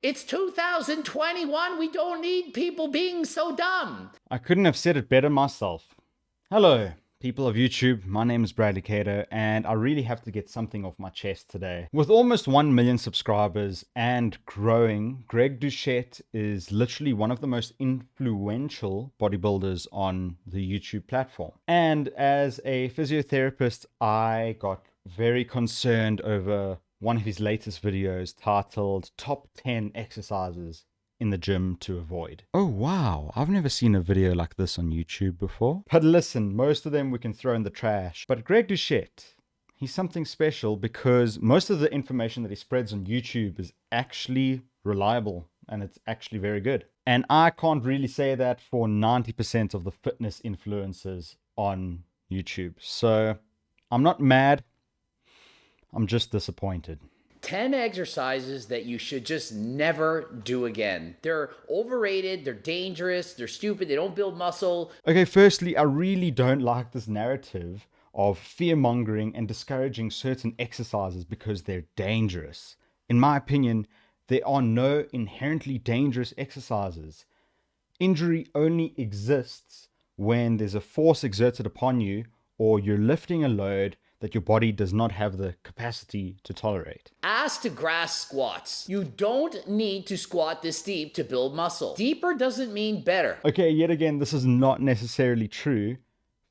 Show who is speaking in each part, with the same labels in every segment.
Speaker 1: It's 2021. We don't need people being so dumb.
Speaker 2: I couldn't have said it better myself. Hello, people of YouTube. My name is Bradley Kadou, and I really have to get something off my chest today. With almost 1 million subscribers and growing, Greg Doucette is literally one of the most influential bodybuilders on the YouTube platform. And as a physiotherapist, I got very concerned over one of his latest videos titled Top 10 Exercises in the Gym to Avoid. Oh wow, I've never seen a video like this on YouTube before. But listen, most of them we can throw in the trash. But Greg Doucette, he's something special because most of the information that he spreads on YouTube is actually reliable and it's actually very good. And I can't really say that for 90% of the fitness influencers on YouTube. So I'm not mad. I'm just disappointed.
Speaker 1: 10 exercises that you should just never do again. They're overrated, they're dangerous, they're stupid, they don't build muscle.
Speaker 2: Okay, firstly, I really don't like this narrative of fear-mongering and discouraging certain exercises because they're dangerous. In my opinion, there are no inherently dangerous exercises. Injury only exists when there's a force exerted upon you or you're lifting a load that your body does not have the capacity to tolerate.
Speaker 1: As to grass squats, you don't need to squat this deep to build muscle. Deeper doesn't mean better.
Speaker 2: Okay, yet again, this is not necessarily true.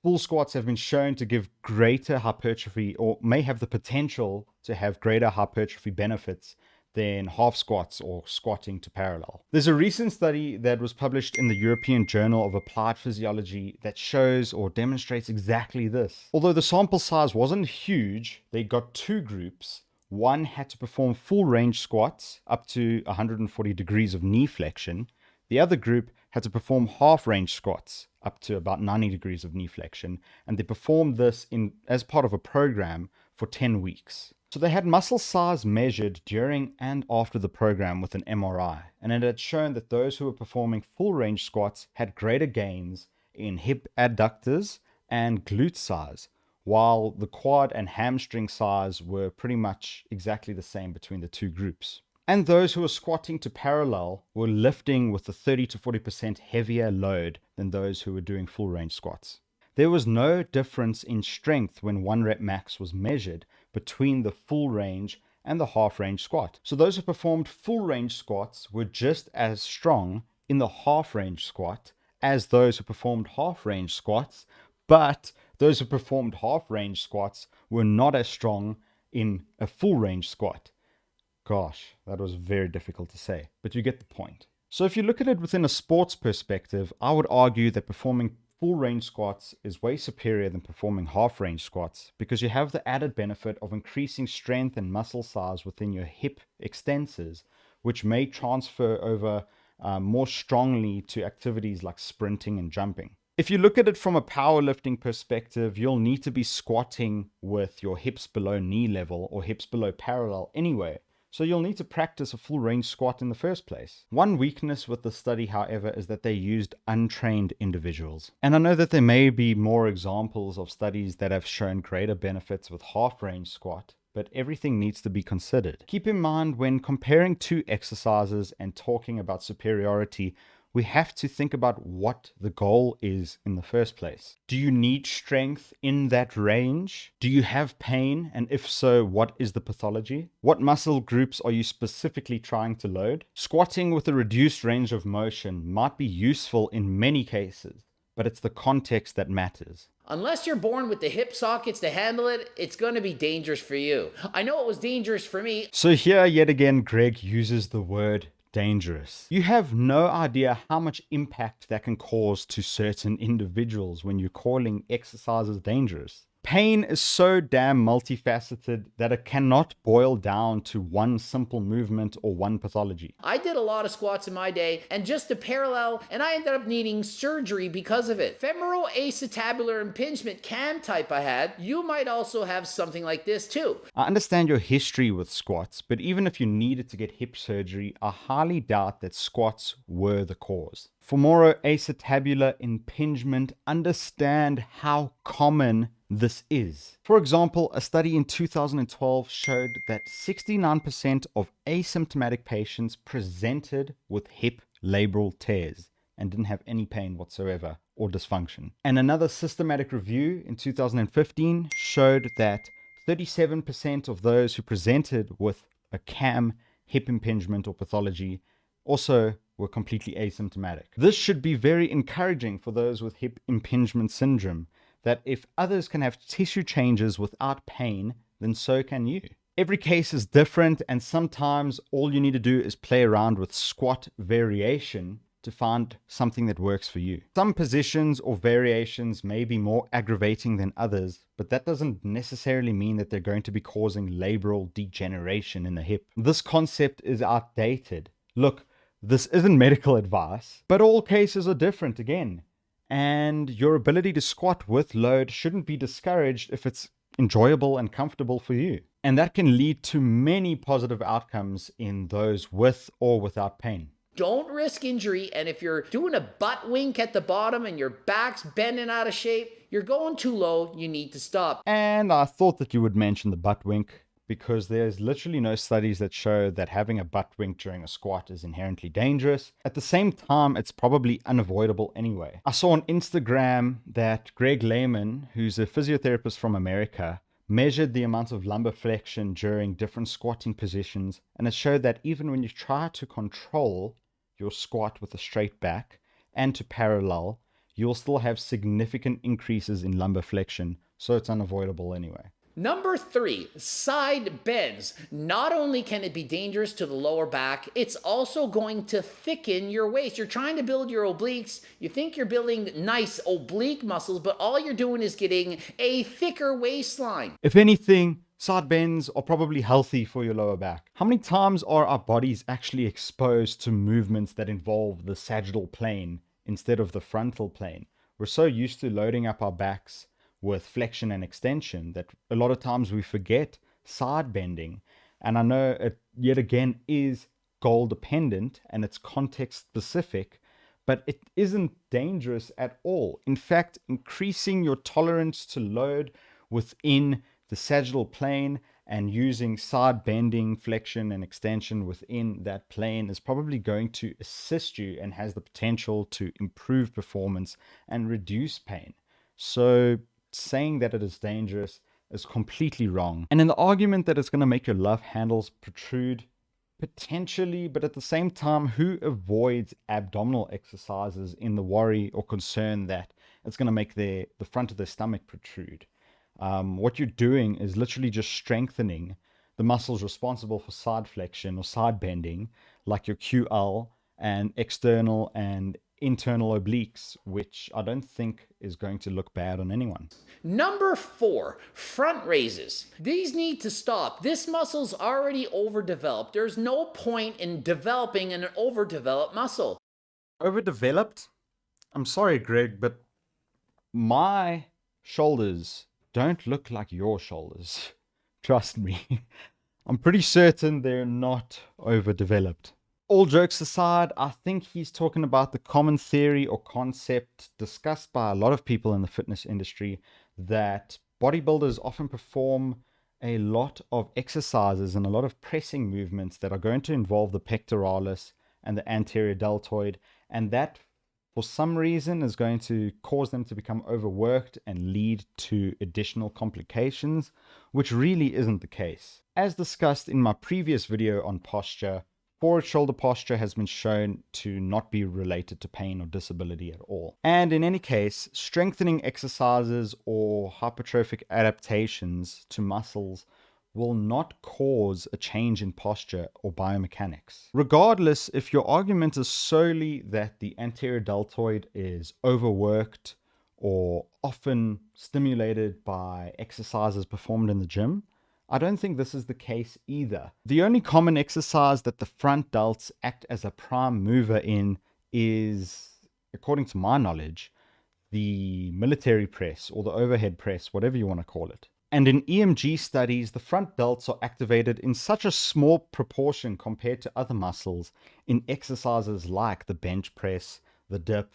Speaker 2: Full squats have been shown to give greater hypertrophy or may have the potential to have greater hypertrophy benefits than half squats or squatting to parallel. There's a recent study that was published in the European Journal of Applied Physiology that shows or demonstrates exactly this. Although the sample size wasn't huge, they got two groups. One had to perform full range squats up to 140 degrees of knee flexion. The other group had to perform half range squats up to about 90 degrees of knee flexion, and they performed this as part of a program for 10 weeks. So they had muscle size measured during and after the program with an MRI, and it had shown that those who were performing full range squats had greater gains in hip adductors and glute size, while the quad and hamstring size were pretty much exactly the same between the two groups. And those who were squatting to parallel were lifting with a 30 to 40% heavier load than those who were doing full range squats. There was no difference in strength when 1 rep max was measured between the full range and the half range squat. So those who performed full range squats were just as strong in the half range squat as those who performed half range squats, but those who performed half range squats were not as strong in a full range squat. Gosh, that was very difficult to say, but you get the point. So if you look at it within a sports perspective, I would argue that performing full range squats is way superior than performing half range squats because you have the added benefit of increasing strength and muscle size within your hip extensors, which may transfer over more strongly to activities like sprinting and jumping. If you look at it from a powerlifting perspective, you'll need to be squatting with your hips below knee level or hips below parallel anyway. So you'll need to practice a full range squat in the first place. One weakness with the study, however, is that they used untrained individuals. And I know that there may be more examples of studies that have shown greater benefits with half range squat, but everything needs to be considered. Keep in mind when comparing two exercises and talking about superiority, we have to think about what the goal is in the first place. Do you need strength in that range? Do you have pain? And if so, what is the pathology? What muscle groups are you specifically trying to load? Squatting with a reduced range of motion might be useful in many cases, but it's the context that matters.
Speaker 1: Unless you're born with the hip sockets to handle it, it's going to be dangerous for you. I know it was dangerous for me.
Speaker 2: So here yet again, Greg uses the word dangerous. You have no idea how much impact that can cause to certain individuals when you're calling exercises dangerous. Pain is so damn multifaceted that it cannot boil down to one simple movement or one pathology.
Speaker 1: I did a lot of squats in my day, and just to parallel, and I ended up needing surgery because of it. Femoral acetabular impingement cam type I had. You might also have something like this too.
Speaker 2: I understand your history with squats, but even if you needed to get hip surgery, I highly doubt that squats were the cause. Femoral acetabular impingement, understand how common this is. For example, a study in 2012 showed that 69% of asymptomatic patients presented with hip labral tears and didn't have any pain whatsoever or dysfunction. And another systematic review in 2015 showed that 37% of those who presented with a CAM hip impingement or pathology also were completely asymptomatic. This should be very encouraging for those with hip impingement syndrome, that if others can have tissue changes without pain, then so can you. Every case is different, and sometimes all you need to do is play around with squat variation to find something that works for you. Some positions or variations may be more aggravating than others, but that doesn't necessarily mean that they're going to be causing labral degeneration in the hip. This concept is outdated. Look, this isn't medical advice, but all cases are different again. And your ability to squat with load shouldn't be discouraged if it's enjoyable and comfortable for you. And that can lead to many positive outcomes in those with or without pain.
Speaker 1: Don't risk injury, and if you're doing a butt wink at the bottom and your back's bending out of shape, you're going too low, you need to stop.
Speaker 2: And I thought that you would mention the butt wink, because there's literally no studies that show that having a butt wink during a squat is inherently dangerous. At the same time, it's probably unavoidable anyway. I saw on Instagram that Greg Lehman, who's a physiotherapist from America, measured the amount of lumbar flexion during different squatting positions, and it showed that even when you try to control your squat with a straight back and to parallel, you'll still have significant increases in lumbar flexion, so it's unavoidable anyway.
Speaker 1: Number 3, side bends. Not only can it be dangerous to the lower back, it's also going to thicken your waist. You're trying to build your obliques. You think you're building nice oblique muscles, but all you're doing is getting a thicker waistline.
Speaker 2: If anything, side bends are probably healthy for your lower back. How many times are our bodies actually exposed to movements that involve the sagittal plane instead of the frontal plane? We're so used to loading up our backs with flexion and extension that a lot of times we forget side bending. And I know it yet again is goal dependent and it's context specific, but it isn't dangerous at all. In fact, increasing your tolerance to load within the sagittal plane and using side bending, flexion and extension within that plane is probably going to assist you and has the potential to improve performance and reduce pain. So saying that it is dangerous is completely wrong. And in the argument that it's going to make your love handles protrude, potentially, but at the same time, who avoids abdominal exercises in the worry or concern that it's going to make the front of their stomach protrude? What you're doing is literally just strengthening the muscles responsible for side flexion or side bending, like your QL and external and internal obliques, which I don't think is going to look bad on anyone.
Speaker 1: Number 4, front raises. These need to stop. This muscle's already overdeveloped. There's no point in developing an overdeveloped muscle.
Speaker 2: Overdeveloped? I'm sorry, Greg, but my shoulders don't look like your shoulders. Trust me. I'm pretty certain they're not overdeveloped. All jokes aside, I think he's talking about the common theory or concept discussed by a lot of people in the fitness industry that bodybuilders often perform a lot of exercises and a lot of pressing movements that are going to involve the pectoralis and the anterior deltoid, and that for some reason is going to cause them to become overworked and lead to additional complications, which really isn't the case. As discussed in my previous video on posture, forward shoulder posture has been shown to not be related to pain or disability at all. And in any case, strengthening exercises or hypertrophic adaptations to muscles will not cause a change in posture or biomechanics. Regardless, if your argument is solely that the anterior deltoid is overworked or often stimulated by exercises performed in the gym, I don't think this is the case either. The only common exercise that the front delts act as a prime mover in is, according to my knowledge, the military press or the overhead press, whatever you want to call it. And in EMG studies, the front delts are activated in such a small proportion compared to other muscles in exercises like the bench press, the dip,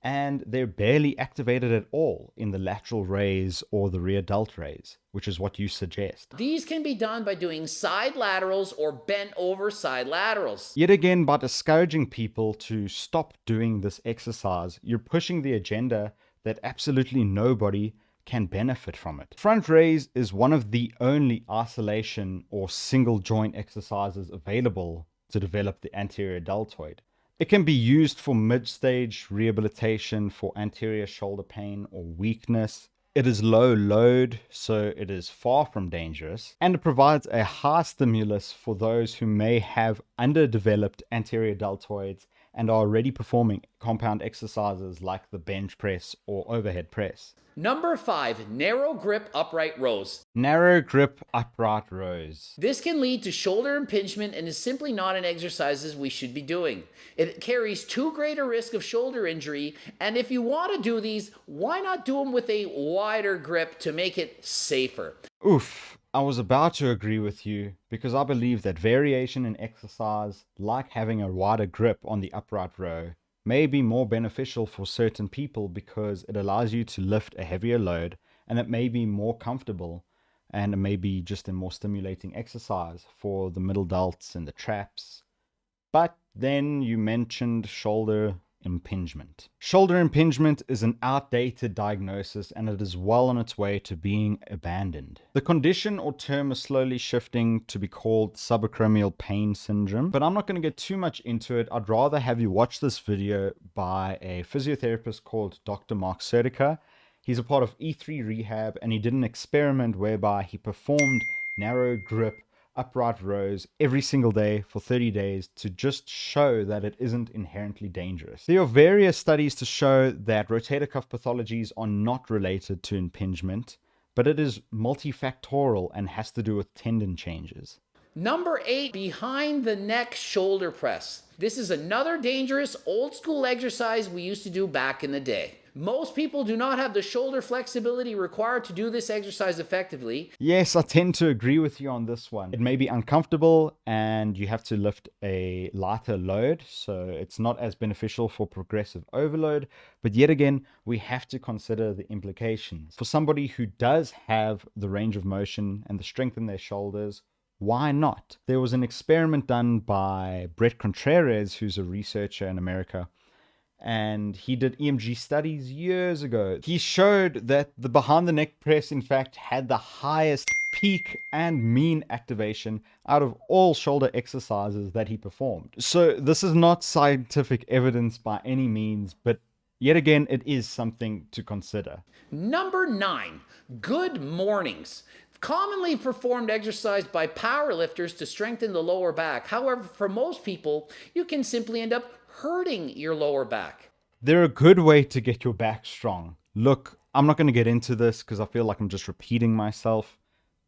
Speaker 2: and they're barely activated at all in the lateral raise or the rear delt raise, which is what you suggest.
Speaker 1: These can be done by doing side laterals or bent over side laterals.
Speaker 2: Yet again, by discouraging people to stop doing this exercise, you're pushing the agenda that absolutely nobody can benefit from it. Front raise is one of the only isolation or single joint exercises available to develop the anterior deltoid. It can be used for mid-stage rehabilitation for anterior shoulder pain or weakness. It is low load, so it is far from dangerous, and it provides a high stimulus for those who may have underdeveloped anterior deltoids and are already performing compound exercises like the bench press or overhead press.
Speaker 1: Number 5, narrow grip upright rows.
Speaker 2: Narrow grip upright rows.
Speaker 1: This can lead to shoulder impingement and is simply not an exercise we should be doing. It carries too great a risk of shoulder injury, and if you want to do these, why not do them with a wider grip to make it safer?
Speaker 2: Oof, I was about to agree with you because I believe that variation in exercise, like having a wider grip on the upright row, may be more beneficial for certain people because it allows you to lift a heavier load, and it may be more comfortable, and it may be just a more stimulating exercise for the middle delts and the traps. But then you mentioned shoulder impingement. Shoulder impingement is an outdated diagnosis, and it is well on its way to being abandoned. The condition or term is slowly shifting to be called subacromial pain syndrome, but I'm not going to get too much into it. I'd rather have you watch this video by a physiotherapist called Dr. Mark Sertica. He's a part of E3 Rehab, and he did an experiment whereby he performed narrow grip upright rows every single day for 30 days to just show that it isn't inherently dangerous. There are various studies to show that rotator cuff pathologies are not related to impingement, but it is multifactorial and has to do with tendon changes.
Speaker 1: Number 8, behind the neck shoulder press. This is another dangerous old school exercise we used to do back in the day. Most people do not have the shoulder flexibility required to do this exercise effectively.
Speaker 2: Yes, I tend to agree with you on this one. It may be uncomfortable and you have to lift a lighter load, so it's not as beneficial for progressive overload. But yet again, we have to consider the implications. For somebody who does have the range of motion and the strength in their shoulders, why not? There was an experiment done by Brett Contreras, who's a researcher in America, and he did EMG studies years ago. He showed that the behind the neck press, in fact, had the highest peak and mean activation out of all shoulder exercises that he performed. So this is not scientific evidence by any means, but yet again, it is something to consider.
Speaker 1: Number 9, good mornings. Commonly performed exercise by powerlifters to strengthen the lower back. However, for most people, you can simply end up hurting your lower back.
Speaker 2: They're a good way to get your back strong. Look, I'm not going to get into this because I feel like I'm just repeating myself,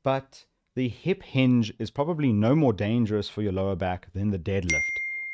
Speaker 2: but the hip hinge is probably no more dangerous for your lower back than the deadlift,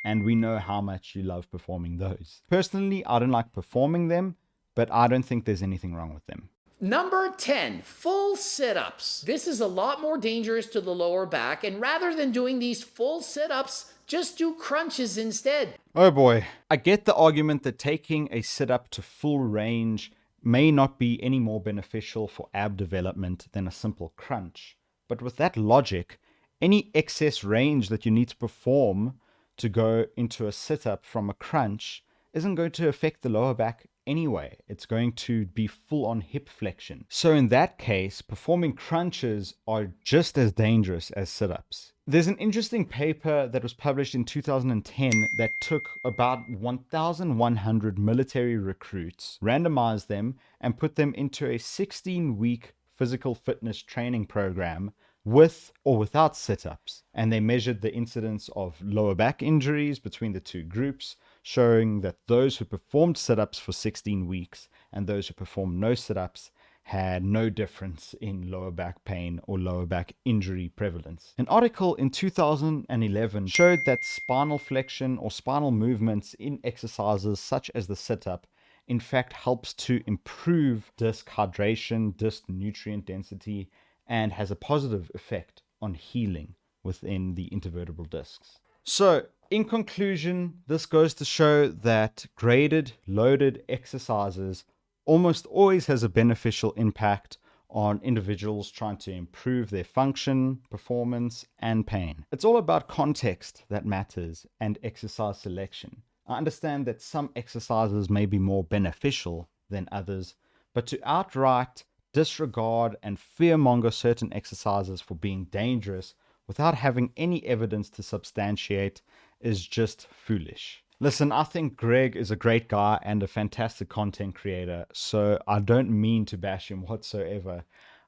Speaker 2: and we know how much you love performing those. Personally, I don't like performing them, but I don't think there's anything wrong with them.
Speaker 1: Number 10, full sit-ups. This is a lot more dangerous to the lower back, and rather than doing these full sit-ups, just do crunches instead.
Speaker 2: Oh boy. I get the argument that taking a sit-up to full range may not be any more beneficial for ab development than a simple crunch. But with that logic, any excess range that you need to perform to go into a sit-up from a crunch isn't going to affect the lower back anyway. It's going to be full on hip flexion. So in that case, performing crunches are just as dangerous as sit-ups. There's an interesting paper that was published in 2010 that took about 1,100 military recruits, randomized them, and put them into a 16-week physical fitness training program with or without sit-ups. And they measured the incidence of lower back injuries between the two groups, showing that those who performed sit-ups for 16 weeks and those who performed no sit-ups had no difference in lower back pain or lower back injury prevalence. An article in 2011 showed that spinal flexion or spinal movements in exercises such as the sit-up in fact helps to improve disc hydration, disc nutrient density, and has a positive effect on healing within the intervertebral discs. So In conclusion, this goes to show that graded, loaded exercises almost always has a beneficial impact on individuals trying to improve their function, performance, and pain. It's all about context that matters and exercise selection. I understand that some exercises may be more beneficial than others, but to outright disregard and fearmonger certain exercises for being dangerous without having any evidence to substantiate is just foolish. Listen, I think Greg is a great guy and a fantastic content creator, so I don't mean to bash him whatsoever.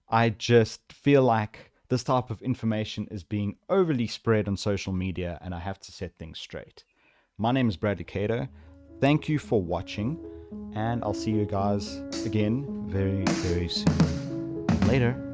Speaker 2: I just feel like this type of information is being overly spread on social media, and I have to set things straight. My name is Bradley Kadou. Thank you for watching, and I'll see you guys again very, very soon. Later.